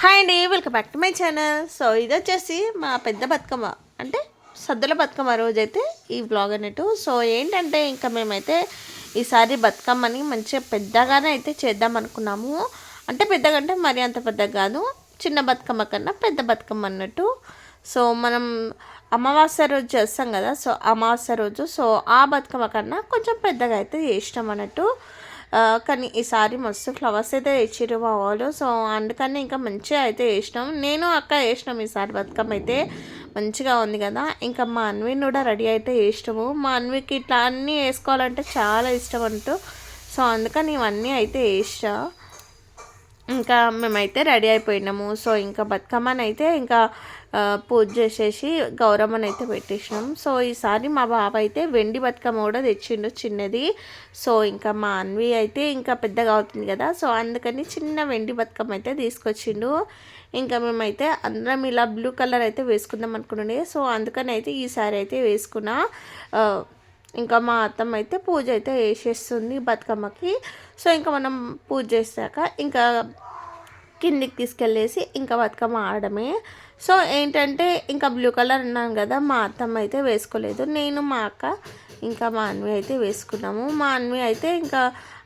Hi అండి, welcome back to my channel. So ఇది వచ్చేసి మా పెద్ద బతుకమ్మ అంటే సద్దుల బతుకమ్మ రోజైతే ఈ బ్లాగ్ అన్నట్టు. సో ఏంటంటే ఇంకా మేమైతే ఈసారి బతుకమ్మని మంచిగా పెద్దగానే అయితే చేద్దాం అనుకున్నాము. అంటే పెద్దగా అంటే మరీ అంత పెద్దగా కాదు, చిన్న బతుకమ్మ కన్నా పెద్ద బతుకమ్మ అన్నట్టు. సో మనం అమావాస్య రోజు చేస్తాం కదా, సో అమావాస్య రోజు సో ఆ బతుకమ్మ కన్నా కొంచెం పెద్దగా అయితే చేసినాం అన్నట్టు. కానీ ఈసారి మస్తు ఫ్లవర్స్ అయితే ఇచ్చిర్రు మా వాళ్ళు. సో అందుకని ఇంకా మంచిగా అయితే వేసినాం, నేను అక్క వేసినాం. ఈసారి బతుకమ్మ అయితే మంచిగా ఉంది కదా. ఇంకా మా అన్విని కూడా రెడీ అయితే వేసినాము. మా అన్వికి ఇట్లా అన్నీ వేసుకోవాలంటే చాలా ఇష్టం అంటూ, సో అందుకని ఇవన్నీ అయితే వేసా. ఇంకా మేమైతే రెడీ అయిపోయినాము. సో ఇంకా బతుకమ్మని అయితే ఇంకా పూజ చేసేసి గౌరమ్మని అయితే పెట్టేసినాం. సో ఈసారి మా బాబు అయితే వెండి బతుకమ్మ కూడా తెచ్చిండు చిన్నది. సో ఇంకా మా అన్వి అయితే ఇంకా పెద్దగా అవుతుంది కదా, సో అందుకని చిన్న వెండి బతుకమ్మ అయితే తీసుకొచ్చిండు. ఇంకా మేమైతే అందరం ఇలా బ్లూ కలర్ అయితే వేసుకుందాం అనుకుంటుండే. సో అందుకని అయితే ఈసారి అయితే వేసుకున్నా. ఇంకా మా అత్తమ్మ అయితే పూజ అయితే వేసేస్తుంది బతుకమ్మకి. సో ఇంకా మనం పూజ చేశాక ఇంకా కిందికి తీసుకెళ్ళేసి ఇంకా బతుకమ్మ ఆడడమే. సో ఏంటంటే ఇంకా బ్లూ కలర్ అన్నాను కదా, మా అత్తమ్మ అయితే వేసుకోలేదు. నేను మా అక్క ఇంకా మా అన్వి అయితే వేసుకున్నాము. మా అన్వి అయితే ఇంకా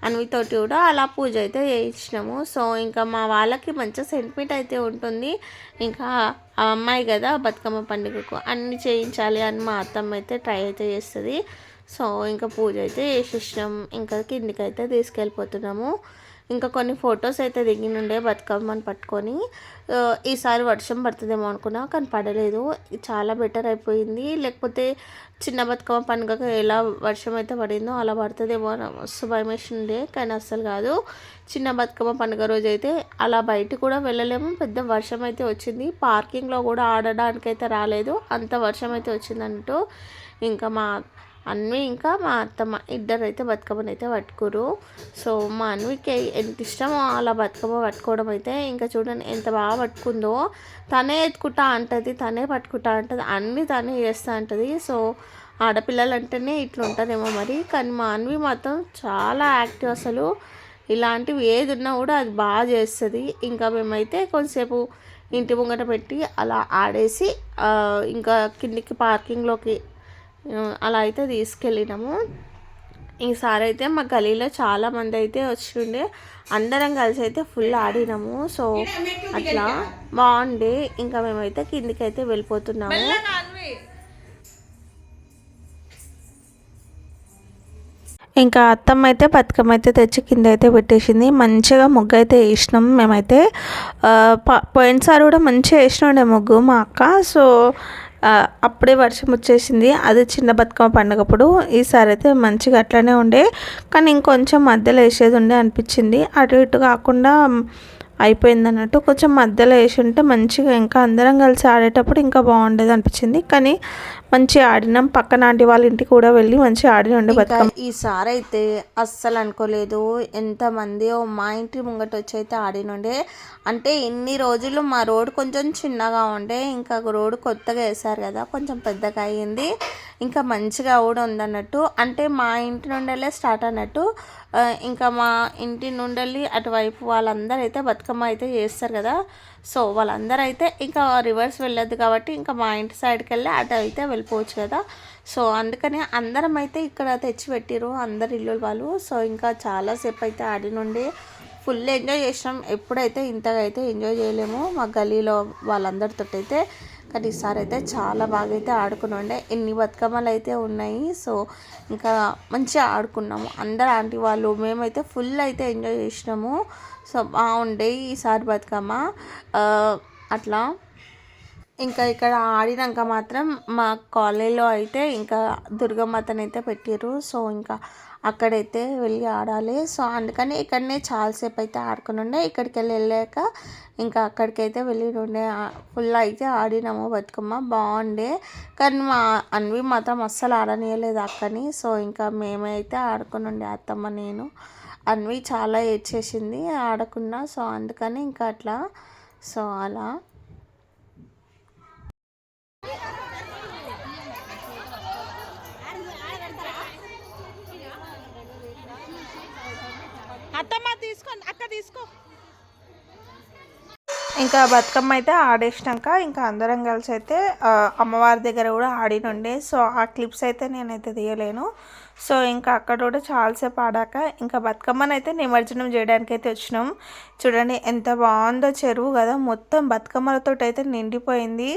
అన్వితోటి కూడా అలా పూజ అయితే చేయించినాము. సో ఇంకా మా వాళ్ళకి మంచి సెంటిమెంట్ అయితే ఉంటుంది. ఇంకా ఆ అమ్మాయి కదా బతుకమ్మ పండుగకు అన్నీ చేయించాలి అని మా అత్తమ్మ అయితే ట్రై అయితే చేస్తుంది. సో ఇంకా పూజ అయితే చేసేసినాం. ఇంకా కిందికి అయితే తీసుకెళ్ళిపోతున్నాము. ఇంకా కొన్ని ఫొటోస్ అయితే దిగినుండే బతుకమ్మని పట్టుకొని. ఈసారి వర్షం పడుతుందేమో అనుకున్నా, కానీ పడలేదు. చాలా బెటర్ అయిపోయింది. లేకపోతే చిన్న బతుకమ్మ పండుగకు ఎలా వర్షం అయితే పడిందో అలా పడుతుందేమో అని మస్తు భయం వేసిండే, కానీ అస్సలు కాదు. చిన్న బతుకమ్మ పండుగ రోజు అయితే అలా బయట కూడా వెళ్ళలేము. పెద్ద వర్షం అయితే వచ్చింది. పార్కింగ్లో కూడా ఆడడానికైతే రాలేదు, అంత వర్షం అయితే వచ్చింది అన్నట్టు. ఇంకా మా అన్వి ఇంకా మా అత్తమ్మ ఇద్దరు అయితే బతుకమ్మని అయితే పట్టుకురు. సో మా అన్వికి ఎంత ఇష్టమో అలా బతుకమ్మ పట్టుకోవడం అయితే. ఇంకా చూడండి ఎంత బాగా పట్టుకుందో. తనే ఎత్తుకుంటా అంటుంది, తనే పట్టుకుంటా అంటుంది, అన్నీ తనే చేస్తూ ఉంటుంది. సో ఆడపిల్లలు అంటేనే ఇట్లా ఉంటారేమో మరి, కానీ మా అన్వి మాత్రం చాలా యాక్టివ్. అసలు ఇలాంటివి ఏది ఉన్నా కూడా అది బాగా చేస్తుంది. ఇంకా మేమైతే కొంతసేపు ఇంటి ముంగట పెట్టి అలా ఆడేసి ఇంకా కిందికి పార్కింగ్లోకి అలా అయితే తీసుకెళ్ళినాము. ఈసారి అయితే మా గలీలో చాలామంది అయితే వచ్చిండే, అందరం కలిసి అయితే ఫుల్ ఆడినాము. సో అట్లా బాగుండే. ఇంకా మేమైతే కిందికి అయితే వెళ్ళిపోతున్నాము. ఇంకా అత్తమ్మ అయితే బతుకమ్మ అయితే తెచ్చి కింద అయితే పెట్టేసింది. మంచిగా ముగ్గు అయితే వేసినాం మేమైతే. పోయినసారి కూడా మంచిగా వేసినాండే ముగ్గు మా అక్క. సో అప్పుడే వర్షం వచ్చేసింది, అది చిన్న బతుకమ్మ పండుగప్పుడు. ఈసారి అయితే మంచిగా అట్లనే ఉండే, కానీ ఇంకొంచెం మధ్యలో వేసేది ఉండే అనిపించింది. అటు ఇటు కాకుండా అయిపోయింది అన్నట్టు. కొంచెం మధ్యలో వేసి ఉంటే మంచిగా ఇంకా అందరం కలిసి ఆడేటప్పుడు ఇంకా బాగుండేది అనిపించింది. కానీ మంచిగా ఆడినాం. పక్కన ఆంటీ వాళ్ళ ఇంటికి కూడా వెళ్ళి మంచిగా ఆడి ఉండే బతుకమ్మ. ఈసారి అయితే అస్సలు అనుకోలేదు ఎంతమంది మా ఇంటి ముంగట వచ్చి అయితే ఆడినుండే. అంటే ఇన్ని రోజులు మా రోడ్ కొంచెం చిన్నగా ఉండే, ఇంకా రోడ్డు కొత్తగా వేసారు కదా, కొంచెం పెద్దగా అయ్యింది. ఇంకా మంచిగా కూడా ఉందన్నట్టు. అంటే మా ఇంటి నుండి స్టార్ట్ అన్నట్టు. ఇంకా మా ఇంటి నుండి అటువైపు వాళ్ళందరూ అయితే బతుకమ్మ అయితే చేస్తారు కదా, సో వాళ్ళందరూ అయితే ఇంకా రివర్స్ వెళ్ళొద్దు కాబట్టి ఇంకా మా ఇంటి సైడ్కి వెళ్ళి అటు అయితే వెళ్ళిపోవచ్చు కదా. సో అందుకని అందరం అయితే ఇక్కడ తెచ్చి పెట్టిరు అందరు ఇల్లు వాళ్ళు. సో ఇంకా చాలాసేపు అయితే ఆడినుండి ఫుల్ ఎంజాయ్ చేసినాం. ఎప్పుడైతే ఇంతగా అయితే ఎంజాయ్ చేయలేము మా గలీలో వాళ్ళందరితో అయితే. కానీ ఈసారి అయితే చాలా బాగా అయితే ఆడుకుని ఎన్ని బతుకమ్మలు అయితే ఉన్నాయి. సో ఇంకా మంచిగా ఆడుకున్నాము అందరు ఆంటీ వాళ్ళు, మేమైతే ఫుల్ అయితే ఎంజాయ్ చేసినాము. సో బాగుండే ఈసారి బతుకమ్మ అట్లా. ఇంకా ఇక్కడ ఆడినాక మాత్రం మా కాలేజీలో అయితే ఇంకా దుర్గమ్మతను అయితే పెట్టారు. సో ఇంకా అక్కడైతే వెళ్ళి ఆడాలి. సో అందుకని ఇక్కడనే చాలాసేపు అయితే ఆడుకుని ఉండే. ఇక్కడికి వెళ్ళాక ఇంకా అక్కడికైతే వెళ్ళి ఉండే ఫుల్ అయితే ఆడినాము బతుకమ్మ, బాగుండే. కానీ మా అన్వి మాత్రం అస్సలు ఆడనీయలేదు అక్కని. సో ఇంకా మేమైతే ఆడుకుని ఉండే అత్తమ్మ నేను. అన్వి చాలా ఏడ్చేసింది ఆడకుండా. సో అందుకని ఇంకా అట్లా. సో అలా అత్తమ్మ తీసుకోండి, అక్క తీసుకో. ఇంకా బతుకమ్మ అయితే ఆడేసినాక ఇంకా అందరం కలిసి అయితే అమ్మవారి దగ్గర కూడా ఆడినుండే. సో ఆ క్లిప్స్ అయితే నేనైతే తీయలేను. సో ఇంకా అక్కడ కూడా చాలాసేపు ఆడాక ఇంకా బతుకమ్మని అయితే నిమజ్జనం చేయడానికి అయితే వచ్చినాం. చూడండి ఎంత బాగుందో చెరువు కదా, మొత్తం బతుకమ్మలతో అయితే నిండిపోయింది.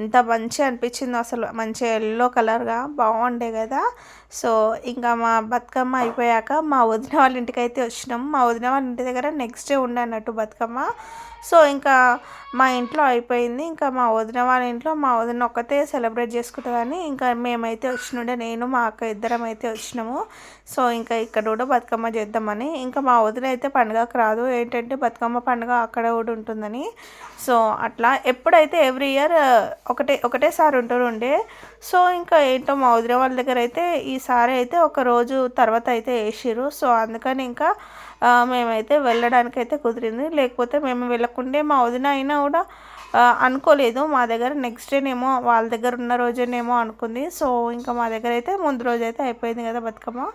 ఎంత మంచిగా అనిపించిందో అసలు, మంచిగా ఎల్లో కలర్గా బాగుండే కదా. సో ఇంకా మా బతుకమ్మ అయిపోయాక మా వదిన వాళ్ళ ఇంటికి అయితే వచ్చినాం. మా వదిన వాళ్ళ ఇంటి దగ్గర నెక్స్ట్ డే ఉండే అన్నట్టు బతుకమ్మ. సో ఇంకా మా ఇంట్లో అయిపోయింది. ఇంకా మా వదిన వాళ్ళ ఇంట్లో మా వదిన ఒక్కతే సెలబ్రేట్ చేసుకుంటుందని ఇంకా మేమైతే వచ్చినుండే, నేను మా అక్క ఇద్దరం అయితే వచ్చినాము. సో ఇంకా ఇక్కడ కూడా బతుకమ్మ చేద్దామని. ఇంకా మా వదిన అయితే పండుగకు రాదు, ఏంటంటే బతుకమ్మ పండుగ అక్కడ కూడా ఉంటుందని. సో అట్లా ఎప్పుడైతే ఎవ్రీ ఇయర్ ఒకటేసారి ఉంటుండే. సో ఇంకా ఏంటో మా వదిన వాళ్ళ దగ్గర అయితే ఈసారి అయితే ఒక రోజు తర్వాత అయితే వేసిర్రు. సో అందుకని ఇంకా మేమైతే వెళ్ళడానికైతే కుదిరింది. లేకపోతే మేము వెళ్ళకుండే మా వదిన అయినా కూడా అనుకోలేదు మా దగ్గర నెక్స్ట్ డేనేమో వాళ్ళ దగ్గర ఉన్న రోజేనేమో అనుకుంది. సో ఇంకా మా దగ్గర అయితే ముందు రోజు అయితే అయిపోయింది కదా బతుకమ్మ.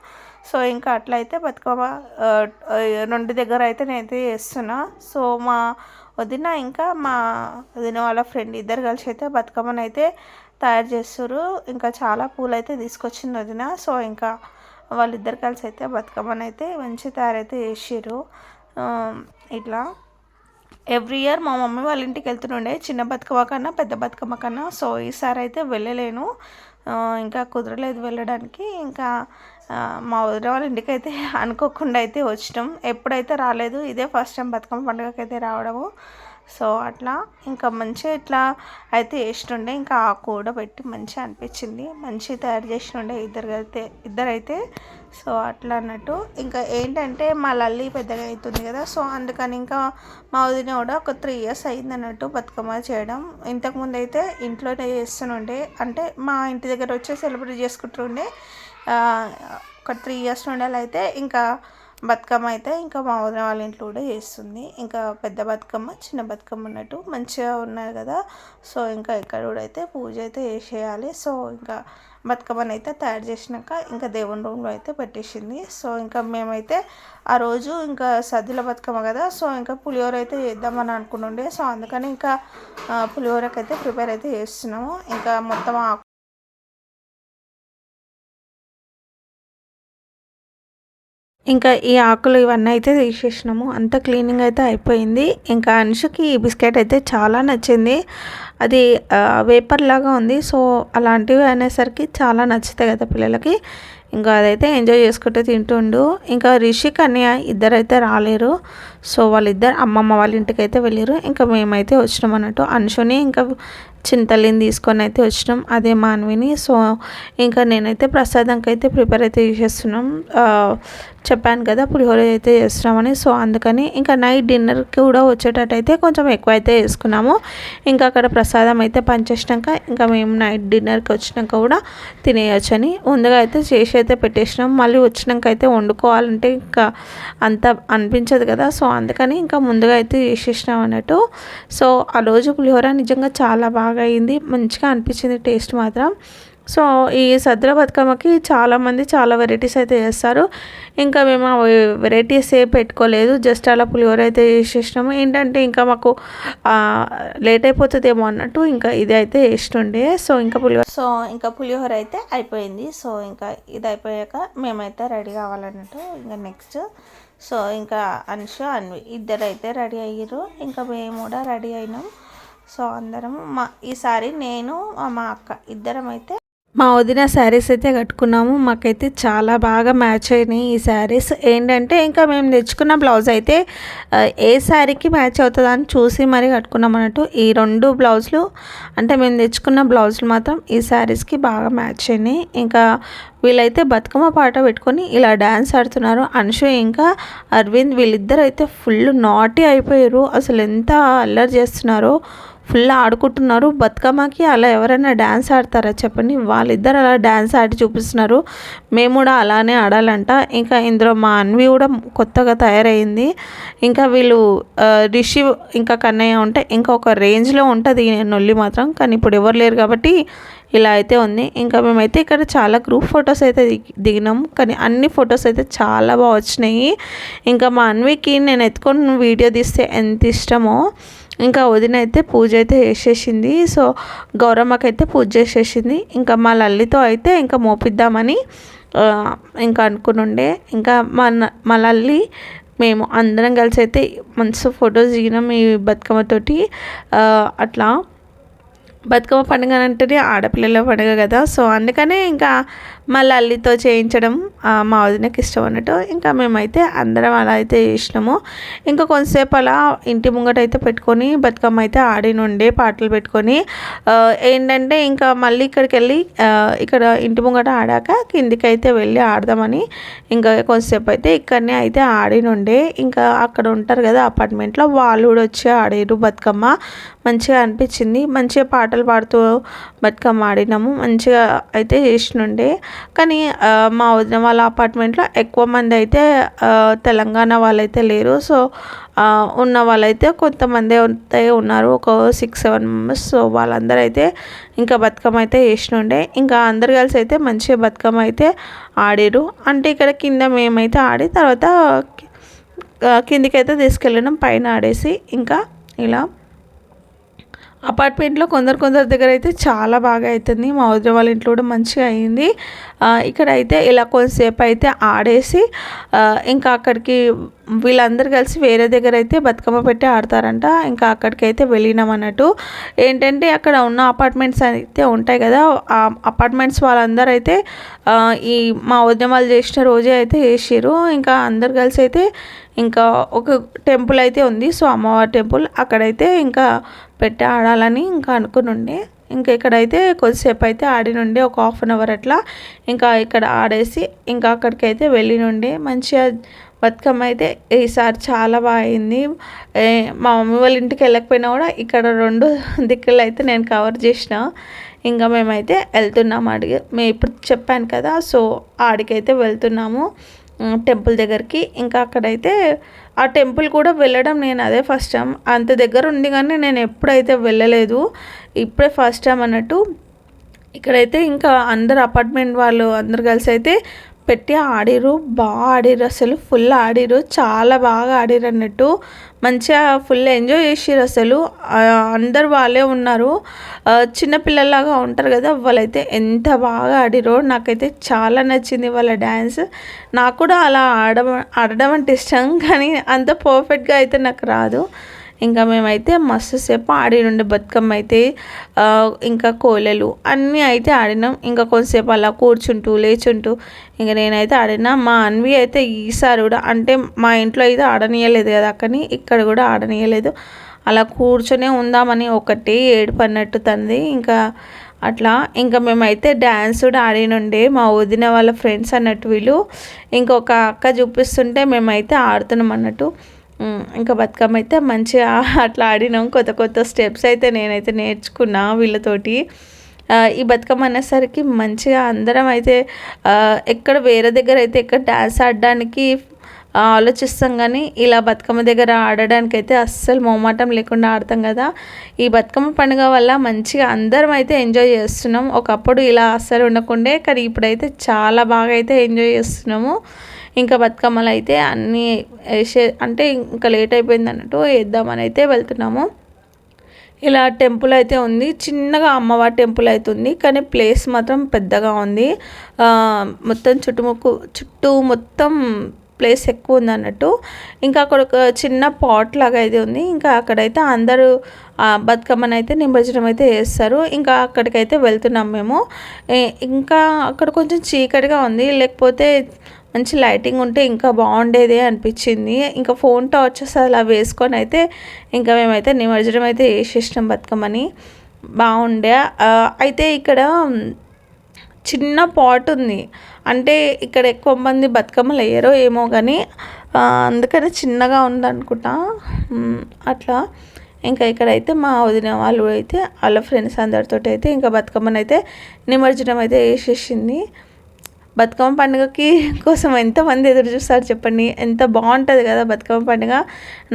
సో ఇంకా అట్లా అయితే బతుకమ్మ 2 దగ్గర అయితే నేనైతే చేస్తున్నా. సో మా వదిన ఇంకా మా వదిన వాళ్ళ ఫ్రెండ్ ఇద్దరు కలిసి అయితే బతుకమ్మను అయితే తయారు చేస్తారు. ఇంకా చాలా పూలు అయితే తీసుకొచ్చింది వదిన. సో ఇంకా వాళ్ళిద్దరు కలిసి అయితే బతుకమ్మను అయితే మంచి తయారైతే చేసిర్రు. ఇట్లా ఎవ్రీ ఇయర్ మా మమ్మీ వాళ్ళ ఇంటికి వెళ్తుండే, చిన్న బతుకమ్మ కన్నా పెద్ద బతుకమ్మ కన్నా. సో ఈసారి అయితే వెళ్ళలేను, ఇంకా కుదరలేదు వెళ్ళడానికి. ఇంకా మా వదిన వాళ్ళ ఇంటికి అయితే అనుకోకుండా అయితే వచ్చినాం. ఎప్పుడైతే రాలేదు, ఇదే ఫస్ట్ టైం బతుకమ్మ పండుగకి అయితే రావడము. సో అట్లా ఇంకా మంచిగా ఇట్లా అయితే వేస్తుండే. ఇంకా ఆకు కూడా పెట్టి మంచిగా అనిపించింది, మంచిగా తయారు చేస్తుండే ఇద్దరైతే. సో అట్లా అన్నట్టు ఇంకా ఏంటంటే మా లల్లి పెద్దగా అవుతుంది కదా. సో అందుకని ఇంకా మా వదిన కూడా ఒక 3 years అయింది అన్నట్టు బతుకమ్మ చేయడం. ఇంతకుముందు అయితే ఇంట్లోనే చేస్తుండే, అంటే మా ఇంటి దగ్గర వచ్చి సెలబ్రేట్ చేసుకుంటుండే. ఒక 3 years నుండి అయితే ఇంకా బతుకమ్మ అయితే ఇంకా మా వదిన వాళ్ళ ఇంట్లో కూడా చేస్తుంది. ఇంకా పెద్ద బతుకమ్మ చిన్న బతుకమ్మ అన్నట్టు మంచిగా ఉన్నాయి కదా. సో ఇంకా ఇక్కడ కూడా అయితే పూజ అయితే చేసేయాలి. సో ఇంకా బతుకమ్మని అయితే తయారు చేసినాక ఇంకా దేవుని రూమ్లో అయితే పెట్టేసింది. సో ఇంకా మేమైతే ఆ రోజు ఇంకా సద్దుల బతుకమ్మ కదా. సో ఇంకా పులిహోర అయితే చేద్దామని అనుకుంటుండే. సో అందుకని ఇంకా పులిహోరకి అయితే ప్రిపేర్ అయితే చేస్తున్నాము. ఇంకా మొత్తం ఇంకా ఈ ఆకులు ఇవన్నీ అయితే తీసేసినాము, అంత క్లీనింగ్ అయితే అయిపోయింది. ఇంకా అనుషుకి ఈ బిస్కెట్ అయితే చాలా నచ్చింది. అది వేపర్ లాగా ఉంది. సో అలాంటివి అనేసరికి చాలా నచ్చుతాయి కదా పిల్లలకి. ఇంకా అదైతే ఎంజాయ్ చేసుకుంటూ తింటుండు. ఇంకా రిషి కన్య ఇద్దరైతే రాలేరు. సో వాళ్ళిద్దరు అమ్మమ్మ వాళ్ళ ఇంటికి అయితే వెళ్ళారు. ఇంకా మేమైతే వచ్చినాం అన్నట్టు. అనుషుని ఇంకా చింతలిని తీసుకొని అయితే వచ్చినాం, అదే మాన్విని. సో ఇంకా నేనైతే ప్రసాదంకి అయితే ప్రిపేర్ అయితే చేసేస్తున్నాం. చెప్పాను కదా పులిహోర అయితే చేస్తున్నామని. సో అందుకని ఇంకా నైట్ డిన్నర్కి కూడా వచ్చేటట్టు అయితే కొంచెం ఎక్కువ అయితే వేసుకున్నాము. ఇంకా అక్కడ ప్రసాదం అయితే పనిచేసినాక ఇంకా మేము నైట్ డిన్నర్కి వచ్చినాక కూడా తినేయచ్చని ముందుగా అయితే చేసి అయితే పెట్టేసినాం. మళ్ళీ వచ్చినాక అయితే వండుకోవాలంటే ఇంకా అంత అనిపించదు కదా. సో అందుకని ఇంకా ముందుగా అయితే చేసేసినాం అన్నట్టు. సో ఆ రోజు పులిహోర నిజంగా చాలా బాగా అయింది, మంచిగా అనిపించింది టేస్ట్ మాత్రం. సో ఈ సద్దుల బతుకమ్మకి చాలామంది చాలా వెరైటీస్ అయితే చేస్తారు. ఇంకా మేము ఆ వెరైటీస్ ఏ పెట్టుకోలేదు, జస్ట్ అలా పులిహోర అయితే చేసేసినాము. ఏంటంటే ఇంకా మాకు లేట్ అయిపోతుందేమో అన్నట్టు ఇంకా ఇది అయితే వేస్తుండే. సో ఇంకా పులిహోర అయితే అయిపోయింది. సో ఇంకా ఇది అయిపోయాక మేమైతే రెడీ కావాలన్నట్టు. ఇంకా నెక్స్ట్ సో ఇంకా అనుషు అన్వి ఇద్దరైతే రెడీ అయ్యారు. ఇంకా మేము కూడా రెడీ అయినాం. సో అందరం ఈసారి నేను మా అక్క ఇద్దరం అయితే మా వదిన శారీస్ అయితే కట్టుకున్నాము. మాకైతే చాలా బాగా మ్యాచ్ అయినాయి ఈ శారీస్. ఏంటంటే ఇంకా మేము తెచ్చుకున్న బ్లౌజ్ అయితే ఏ శారీకి మ్యాచ్ అవుతుందా అని చూసి మరీ కట్టుకున్నాం అన్నట్టు. ఈ 2 బ్లౌజులు అంటే మేము తెచ్చుకున్న బ్లౌజులు మాత్రం ఈ శారీస్కి బాగా మ్యాచ్ అయినాయి. ఇంకా వీళ్ళైతే బతుకమ్మ పాట పెట్టుకొని ఇలా డ్యాన్స్ ఆడుతున్నారు. అనుషు ఇంకా అరవింద్ వీళ్ళిద్దరు అయితే ఫుల్ నాటీ అయిపోయారు. అసలు ఎంత అల్లరి చేస్తున్నారో, ఫుల్ ఆడుకుంటున్నారు. బతుకమ్మకి అలా ఎవరైనా డ్యాన్స్ ఆడతారా చెప్పండి. వాళ్ళిద్దరు అలా డ్యాన్స్ ఆడి చూపిస్తున్నారు. మేము కూడా అలానే ఆడాలంట. ఇంకా ఇందులో మా అన్వి కూడా కొత్తగా తయారైంది. ఇంకా వీళ్ళు రిషి ఇంకా కన్నయ్య ఉంటే ఇంకా ఒక రేంజ్లో ఉంటుంది నొల్లి మాత్రం. కానీ ఇప్పుడు ఎవరు లేరు కాబట్టి ఇలా అయితే ఉంది. ఇంకా మేమైతే ఇక్కడ చాలా గ్రూప్ ఫొటోస్ అయితే దిగినాము. కానీ అన్ని ఫొటోస్ అయితే చాలా బాగా వచ్చినాయి. ఇంకా మా అన్వికి నేను ఎత్తుకొని వీడియో తీస్తే ఎంత ఇష్టమో ఇంకా వదిన అయితే పూజ అయితే చేసేసింది. సో గౌరమ్మకైతే పూజ చేసేసింది. ఇంకా మా లల్లితో అయితే ఇంకా మోపిద్దామని ఇంకా అనుకునుండే. ఇంకా మా లల్లి మేము అందరం కలిసి అయితే మంచి ఫొటోస్ దిగినాం ఈ బతుకమ్మతోటి. అట్లా బతుకమ్మ పండుగ అంటేనే ఆడపిల్లల పండుగ కదా. సో అందుకనే ఇంకా మా లల్లితో చేయించడం మా వదినకి ఇష్టం అన్నట్టు ఇంకా మేమైతే అందరం అలా అయితే చేసినాము. ఇంకా కొంతసేపు అలా ఇంటి ముంగట అయితే పెట్టుకొని బతుకమ్మ అయితే ఆడినుండే పాటలు పెట్టుకొని. ఏంటంటే ఇంకా మళ్ళీ ఇక్కడికి వెళ్ళి ఇక్కడ ఇంటి ముంగట ఆడాక కిందికి అయితే వెళ్ళి ఆడదామని ఇంకా కొంతసేపు అయితే ఇక్కడనే అయితే ఆడినుండే. ఇంకా అక్కడ ఉంటారు కదా అపార్ట్మెంట్లో, వాళ్ళు కూడా వచ్చి ఆడారు బతుకమ్మ. మంచిగా అనిపించింది. మంచిగా పాటలు పాడుతూ బతుకమ్మ ఆడినాము. మంచిగా అయితే చేసినుండే. కానీ మా వదిన వాళ్ళ అపార్ట్మెంట్లో ఎక్కువ మంది అయితే తెలంగాణ వాళ్ళైతే లేరు. సో ఉన్న వాళ్ళైతే కొంతమంది అయితే ఉన్నారు, ఒక 6-7 మెంబర్స్. సో వాళ్ళందరూ అయితే ఇంకా బతుకమ్మ అయితే చేసినుండే. ఇంకా అందరు కలిసి అయితే మంచిగా బతుకమ్మ అయితే ఆడిరు. అంటే ఇక్కడ కింద మేమైతే ఆడి తర్వాత కిందికైతే తీసుకెళ్ళినాం పైన ఆడేసి. ఇంకా ఇలా అపార్ట్మెంట్లో కొందరు దగ్గర అయితే చాలా బాగా అవుతుంది. మా వదిన వాళ్ళ ఇంట్లో కూడా మంచిగా అయింది. ఇక్కడ అయితే ఇలా కొంతసేపు అయితే ఆడేసి ఇంకా అక్కడికి వీళ్ళందరూ కలిసి వేరే దగ్గర అయితే బతుకమ్మ పెట్టి ఆడతారంట. ఇంకా అక్కడికైతే వెళ్ళినాం అన్నట్టు. ఏంటంటే అక్కడ ఉన్న అపార్ట్మెంట్స్ అయితే ఉంటాయి కదా, ఆ అపార్ట్మెంట్స్ వాళ్ళందరూ అయితే ఈ మా వదిన వాళ్ళు చేసిన రోజే అయితే చేసిర్రు. ఇంకా అందరు కలిసి అయితే ఇంకా ఒక టెంపుల్ అయితే ఉంది, సో అమ్మవారి టెంపుల్, అక్కడైతే ఇంకా పెట్టి ఆడాలని ఇంకా అనుకునుండే. ఇంకా ఇక్కడైతే కొద్దిసేపు అయితే ఆడినుండే, ఒక 1/2 అవర్ అట్లా. ఇంకా ఇక్కడ ఆడేసి ఇంకా అక్కడికైతే వెళ్ళినుండే. మంచిగా బతుకమ్మ అయితే ఈసారి చాలా బాగా అయింది. మా మమ్మీ వాళ్ళ ఇంటికి వెళ్ళకపోయినా కూడా ఇక్కడ 2 దిక్కులు అయితే నేను కవర్ చేసిన. ఇంకా మేమైతే వెళ్తున్నాము మేము ఇప్పుడు చెప్పాను కదా, సో ఆడికైతే వెళ్తున్నాము టెంపుల్ దగ్గరికి. ఇంకా అక్కడైతే ఆ టెంపుల్ కూడా వెళ్ళడం నేను అదే ఫస్ట్ టైం. అంత దగ్గర ఉంది కానీ నేను ఎప్పుడైతే వెళ్ళలేదు, ఇప్పుడే ఫస్ట్ టైం అన్నట్టు. ఇక్కడైతే ఇంకా అందరు అపార్ట్మెంట్ వాళ్ళు అందరు కలిసి అయితే పెట్టి ఆడిరు. బాగా ఆడిరు, అసలు ఫుల్ ఆడిరు, చాలా బాగా ఆడిరు అన్నట్టు. మంచిగా ఫుల్ ఎంజాయ్ చేసిరు అసలు. అందరు వాళ్ళే ఉన్నారు, చిన్నపిల్లలాగా ఉంటారు కదా, వాళ్ళైతే ఎంత బాగా ఆడిరో. నాకైతే చాలా నచ్చింది వాళ్ళ డ్యాన్స్. నాకు కూడా అలా ఆడడం అంటే ఇష్టం, కానీ అంత పర్ఫెక్ట్గా అయితే నాకు రాదు. ఇంకా మేమైతే మస్తు సేపు ఆడినుండే బతుకమ్మ అయితే. ఇంకా కోలెలు అన్నీ అయితే ఆడినాం. ఇంకా కొంతసేపు అలా కూర్చుంటూ లేచుంటూ ఇంకా నేనైతే ఆడినా. మా అన్వి అయితే ఈసారి కూడా, అంటే మా ఇంట్లో అయితే ఆడనీయలేదు కదా అక్కని, ఇక్కడ కూడా ఆడనీయలేదు. అలా కూర్చొనే ఉందామని ఒకటి ఏడుపు అన్నట్టు తంది. ఇంకా అట్లా ఇంకా మేమైతే డ్యాన్స్ కూడా ఆడినుండే. మా వదిన వాళ్ళ ఫ్రెండ్స్ అన్నట్టు వీళ్ళు. ఇంకొక అక్క చూపిస్తుంటే మేమైతే ఆడుతున్నాం అన్నట్టు. ఇంకా బతుకమ్మ అయితే మంచిగా అట్లా ఆడినాం. కొత్త స్టెప్స్ అయితే నేనైతే నేర్చుకున్నా వీళ్ళతోటి. ఈ బతుకమ్మ అనేసరికి మంచిగా అందరం అయితే ఎక్కడ వేరే దగ్గర అయితే ఎక్కడ డ్యాన్స్ ఆడడానికి ఆలోచిస్తాం, కానీ ఇలా బతుకమ్మ దగ్గర ఆడడానికి అయితే అస్సలు మొహమాటం లేకుండా ఆడతాం కదా. ఈ బతుకమ్మ పండుగ వల్ల మంచిగా అందరం అయితే ఎంజాయ్ చేస్తున్నాం. ఒకప్పుడు ఇలా అస్సలు ఉండకుండే, కానీ ఇప్పుడైతే చాలా బాగా అయితే ఎంజాయ్ చేస్తున్నాము. ఇంకా బతుకమ్మలు అయితే అన్నీ అంటే ఇంకా లేట్ అయిపోయింది అన్నట్టు వేద్దామని అయితే వెళ్తున్నాము. ఇలా టెంపుల్ అయితే ఉంది, చిన్నగా అమ్మవారి టెంపుల్ అయితే ఉంది, కానీ ప్లేస్ మాత్రం పెద్దగా ఉంది. మొత్తం చుట్టూ మొత్తం ప్లేస్ ఎక్కువ ఉంది అన్నట్టు. ఇంకా అక్కడ ఒక చిన్న పాట్ లాగా అయితే ఉంది. ఇంకా అక్కడైతే అందరూ బతుకమ్మని అయితే నిమజ్జనం అయితే చేస్తారు. ఇంకా అక్కడికైతే వెళ్తున్నాం మేము. ఇంకా అక్కడ కొంచెం చీకటిగా ఉంది, లేకపోతే మంచి లైటింగ్ ఉంటే ఇంకా బాగుండేదే అనిపించింది. ఇంకా ఫోన్ టార్చెస్ అలా వేసుకొని అయితే ఇంకా మేమైతే నిమజ్జనం అయితే వేసేసినాం బతుకమ్మని. బాగుండే. అయితే ఇక్కడ చిన్న పాట్ ఉంది, అంటే ఇక్కడ ఎక్కువ మంది బతుకమ్మలు వేయరో ఏమో కానీ అందుకని చిన్నగా ఉందనుకుంటా అట్లా. ఇంకా ఇక్కడైతే మా వదిన వాళ్ళు అయితే వాళ్ళ ఫ్రెండ్స్ అందరితో అయితే ఇంకా బతుకమ్మని అయితే నిమజ్జనం అయితే వేసేసింది. బతుకమ్మ పండుగకి కోసం ఎంతమంది ఎదురు చూస్తారు చెప్పండి, ఎంత బాగుంటుంది కదా బతుకమ్మ పండుగ.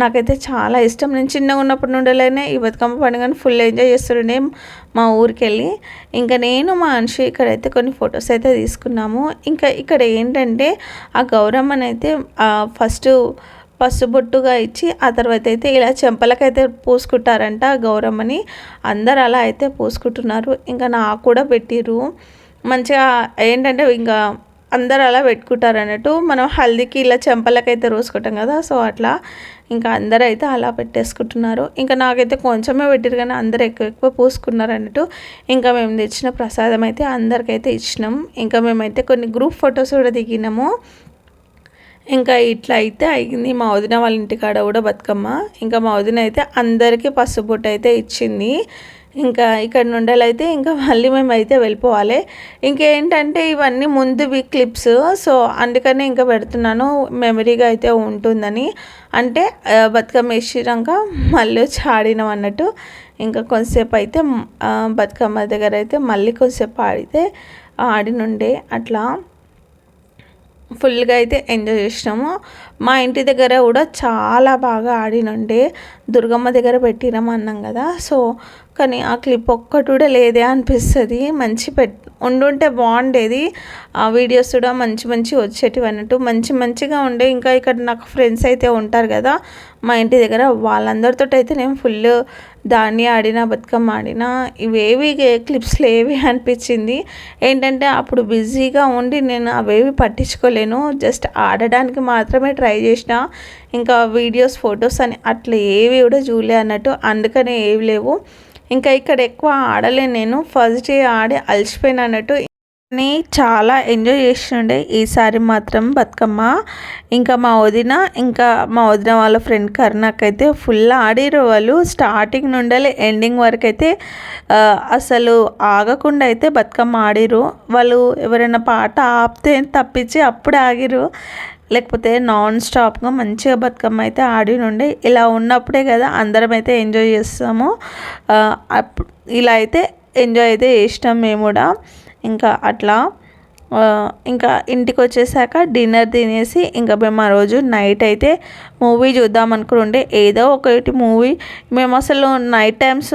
నాకైతే చాలా ఇష్టం. నేను చిన్నగా ఉన్నప్పటి నుండినే ఈ బతుకమ్మ పండుగని ఫుల్ ఎంజాయ్ చేస్తుండే మా ఊరికి వెళ్ళి. ఇంకా నేను మా అన్షి ఇక్కడైతే కొన్ని ఫొటోస్ అయితే తీసుకున్నాము. ఇంకా ఇక్కడ ఏంటంటే ఆ గౌరమ్మని అయితే ఫస్ట్ పసుబొట్టుగా ఇచ్చి ఆ తర్వాత అయితే ఇలా చెంపలకైతే పూసుకుంటారంట గౌరమ్మని. అందరు అలా అయితే పూసుకుంటున్నారు. ఇంకా నాకు కూడా పెట్టిర్రు. మంచిగా ఏంటంటే ఇంకా అందరు అలా పెట్టుకుంటారు అన్నట్టు. మనం హల్దీకి ఇలా చెంపలకైతే రోసుకుంటాం కదా, సో అట్లా ఇంకా అందరూ అయితే అలా పెట్టేసుకుంటున్నారు. ఇంకా నాకైతే కొంచెమే పెట్టారు కానీ అందరు ఎక్కువ ఎక్కువ పూసుకున్నారు అన్నట్టు. ఇంకా మేము తెచ్చిన ప్రసాదం అయితే అందరికైతే ఇచ్చినాం. ఇంకా మేమైతే కొన్ని గ్రూప్ ఫొటోస్ కూడా దిగినాము. ఇంకా ఇట్లా అయితే అయింది మా వదిన వాళ్ళ ఇంటికాడ కూడా బతుకమ్మ. ఇంకా మా వదిన అయితే అందరికీ పసుబొట్టు అయితే ఇచ్చింది. ఇంకా ఇక్కడ నుండలైతే ఇంకా మళ్ళీ మేమైతే వెళ్ళిపోవాలి. ఇంకేంటంటే ఇవన్నీ ముందువి క్లిప్స్, సో అందుకనే ఇంకా పెడుతున్నాను మెమరీగా అయితే ఉంటుందని. అంటే బతుకమ్మ వేసినాక మళ్ళీ వచ్చి ఆడినాం అన్నట్టు. ఇంకా కొంతసేపు అయితే బతుకమ్మ దగ్గర అయితే మళ్ళీ కొంతసేపు ఆడినుండే అట్లా ఫుల్గా అయితే ఎంజాయ్ చేసినాము. మా ఇంటి దగ్గర కూడా చాలా బాగా ఆడినుండే. దుర్గమ్మ దగ్గర పెట్టినాము అన్నాం కదా, సో కానీ ఆ క్లిప్ ఒక్కటి కూడా లేదే అనిపిస్తుంది. ఉండుంటే బాగుండేది. ఆ వీడియోస్ కూడా మంచి మంచి వచ్చేటివి అన్నట్టు, మంచిగా ఉండే. ఇంకా ఇక్కడ నాకు ఫ్రెండ్స్ అయితే ఉంటారు కదా మా ఇంటి దగ్గర, వాళ్ళందరితో అయితే నేను ఫుల్ దాన్ని ఆడినా బతుకమ్మ ఆడినా. ఇవేవి క్లిప్స్ లేవి అనిపించింది. ఏంటంటే అప్పుడు బిజీగా ఉండి నేను అవేవి పట్టించుకోలేను. జస్ట్ ఆడడానికి మాత్రమే ట్రై చేసిన. ఇంకా వీడియోస్ ఫొటోస్ అని అట్లా ఏవి కూడా చూడలే అన్నట్టు, అందుకనే ఏవి లేవు. ఇంకా ఇక్కడ ఎక్కువ ఆడలేను నేను, ఫస్ట్ డే ఆడి అలసిపోయిన అన్నట్టు. కానీ చాలా ఎంజాయ్ చేస్తుండే ఈసారి మాత్రం బతుకమ్మ. ఇంకా మా వదిన వాళ్ళ ఫ్రెండ్ కరుణకైతే ఫుల్ ఆడిరు వాళ్ళు. స్టార్టింగ్ నుండి ఎండింగ్ వరకు అయితే అసలు ఆగకుండా అయితే బతుకమ్మ ఆడిరు వాళ్ళు. ఎవరైనా పాట ఆపితే తప్పించి అప్పుడే ఆగిరు, లేకపోతే నాన్ స్టాప్గా మంచిగా బతుకమ్మ అయితే ఆడినుండే. ఇలా ఉన్నప్పుడే కదా అందరం అయితే ఎంజాయ్ చేస్తాము. ఇలా అయితే ఎంజాయ్ అయితే చేసినాం మేము కూడా. ఇంకా అట్లా ఇంకా ఇంటికి వచ్చేసాక డిన్నర్ తినేసి ఇంకా మేము ఆ రోజు నైట్ అయితే మూవీ చూద్దాం అనుకుంటే ఏదో ఒకటి మూవీ. మేము అసలు నైట్ టైమ్స్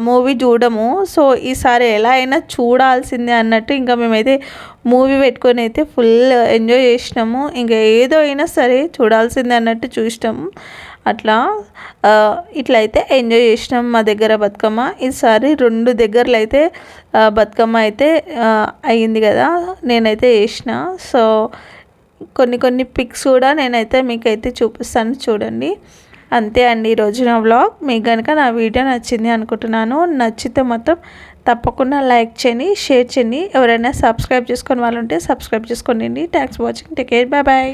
మూవీ చూడము, సో ఈసారి ఎలా అయినా చూడాల్సిందే అన్నట్టు ఇంకా మేమైతే మూవీ పెట్టుకొని అయితే ఫుల్ ఎంజాయ్ చేసినాము. ఇంకా ఏదో అయినా సరే చూడాల్సిందే అన్నట్టు చూసినాము. అట్లా ఇట్లయితే ఎంజాయ్ చేసినాం మా దగ్గర బతుకమ్మ. ఈసారి 2 దగ్గరలో అయితే బతుకమ్మ అయితే అయ్యింది కదా, నేనైతే చేసిన. సో కొన్ని పిక్స్ కూడా నేనైతే మీకైతే చూపిస్తాను చూడండి. అంతే అండి ఈరోజు నా వ్లాగ్. మీకు కనుక నా వీడియో నచ్చింది అనుకుంటున్నాను. నచ్చితే మాత్రం తప్పకుండా లైక్ చేయండి, షేర్ చేయండి. ఎవరైనా సబ్స్క్రైబ్ చేసుకొని వాళ్ళు ఉంటే సబ్స్క్రైబ్ చేసుకోండి. Thanks for watching. Take care, bye bye.